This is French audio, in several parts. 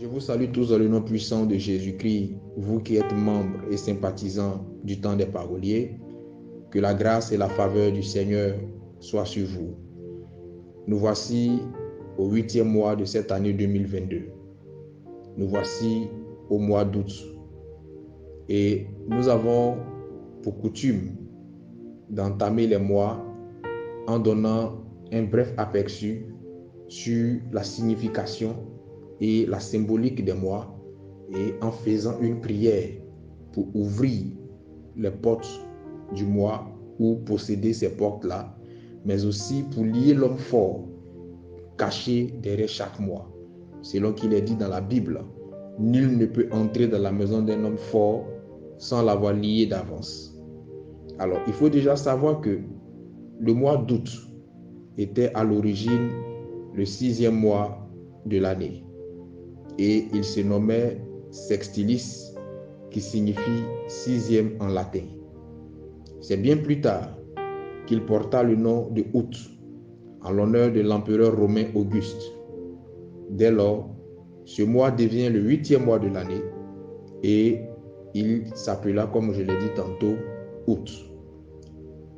Je vous salue tous dans le nom puissant de Jésus-Christ, vous qui êtes membres et sympathisants du temps des paroliers. Que la grâce et la faveur du Seigneur soient sur vous. Nous voici au 8e mois de cette année 2022. Nous voici au mois d'août. Et nous avons pour coutume d'entamer les mois en donnant un bref aperçu sur la signification et la symbolique des mois et en faisant une prière pour ouvrir les portes du mois ou posséder ces portes-là, mais aussi pour lier l'homme fort caché derrière chaque mois. Selon qu'il est dit dans la Bible, nul ne peut entrer dans la maison d'un homme fort sans l'avoir lié d'avance. Alors, il faut déjà savoir que le mois d'août était à l'origine le 6e mois de l'année et il se nommait Sextilis, qui signifie 6e en latin. C'est bien plus tard qu'il porta le nom de août en l'honneur de l'empereur romain Auguste. Dès lors, ce mois devient le 8e mois de l'année et il s'appela, comme je l'ai dit tantôt, août.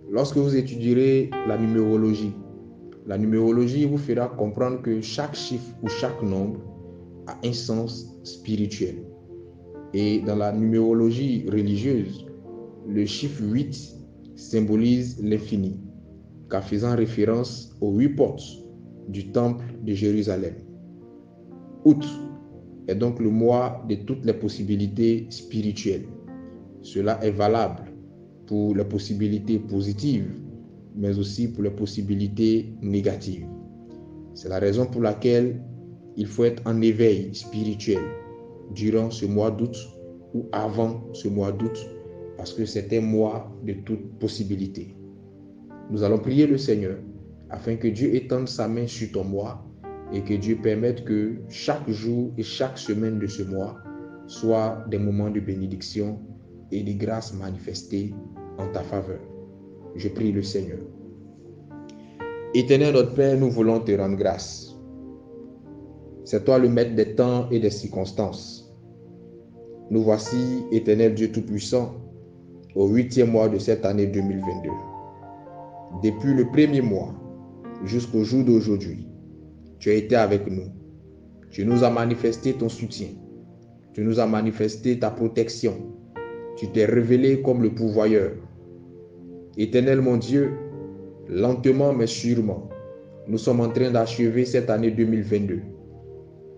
Lorsque vous étudierez la numérologie vous fera comprendre que chaque chiffre ou chaque nombre a un sens spirituel. Et dans la numérologie religieuse, le chiffre 8 symbolise l'infini, car faisant référence aux 8 portes du temple de Jérusalem. Août est donc le mois de toutes les possibilités spirituelles. Cela est valable pour les possibilités positives, mais aussi pour les possibilités négatives. C'est la raison pour laquelle il faut être en éveil spirituel durant ce mois d'août ou avant ce mois d'août, parce que c'est un mois de toutes possibilités. Nous allons prier le Seigneur afin que Dieu étende sa main sur ton mois et que Dieu permette que chaque jour et chaque semaine de ce mois soient des moments de bénédiction et de grâce manifestées en ta faveur. Je prie le Seigneur. Éternel notre Père, nous voulons te rendre grâce. C'est toi le maître des temps et des circonstances. Nous voici, Éternel Dieu Tout-Puissant, au 8e mois de cette année 2022. Depuis le 1er mois jusqu'au jour d'aujourd'hui, tu as été avec nous. Tu nous as manifesté ton soutien. Tu nous as manifesté ta protection. Tu t'es révélé comme le pourvoyeur. Éternel mon Dieu, lentement mais sûrement, nous sommes en train d'achever cette année 2022.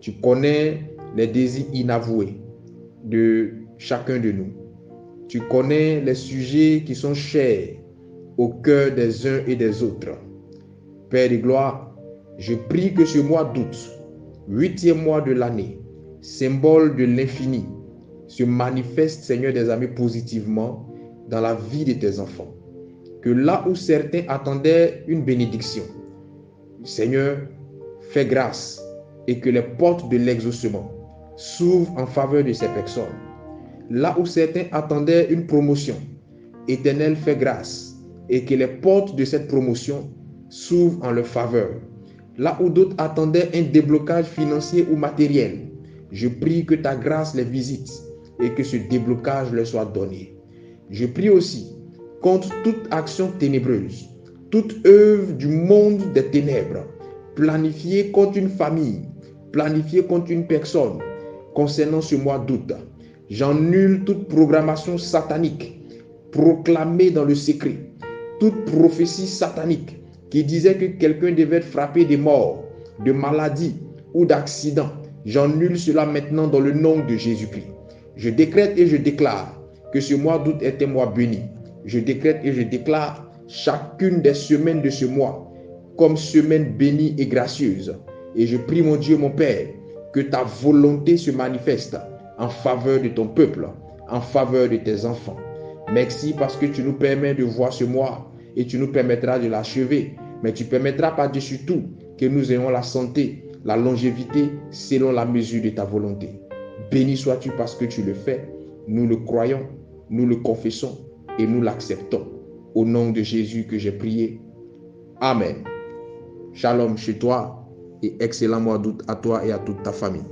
Tu connais les désirs inavoués de chacun de nous. Tu connais les sujets qui sont chers au cœur des uns et des autres. Père de gloire, je prie que ce mois d'août, 8e mois de l'année, symbole de l'infini, se manifeste, Seigneur des amis, positivement dans la vie de tes enfants. Que là où certains attendaient une bénédiction, Seigneur, fais grâce et que les portes de l'exaucement s'ouvrent en faveur de ces personnes. Là où certains attendaient une promotion, Éternel, fais grâce et que les portes de cette promotion s'ouvrent en leur faveur. Là où d'autres attendaient un déblocage financier ou matériel, je prie que ta grâce les visite et que ce déblocage leur soit donné. Je prie aussi contre toute action ténébreuse, toute œuvre du monde des ténèbres, planifiée contre une famille, planifiée contre une personne, concernant ce mois d'août. J'annule toute programmation satanique proclamée dans le secret, toute prophétie satanique qui disait que quelqu'un devait être frappé de mort, de maladie ou d'accident. J'annule cela maintenant dans le nom de Jésus-Christ. Je décrète et je déclare que ce mois d'août est un mois béni. Je décrète et je déclare chacune des semaines de ce mois comme semaine bénie et gracieuse. Et je prie mon Dieu, mon Père, que ta volonté se manifeste en faveur de ton peuple, en faveur de tes enfants. Merci parce que tu nous permets de voir ce mois et tu nous permettras de l'achever. Mais tu permettras par-dessus tout que nous ayons la santé, la longévité selon la mesure de ta volonté. Béni sois-tu parce que tu le fais. Nous le croyons, nous le confessons et nous l'acceptons. Au nom de Jésus que j'ai prié. Amen. Shalom chez toi et excellent mois d'août à toi et à toute ta famille.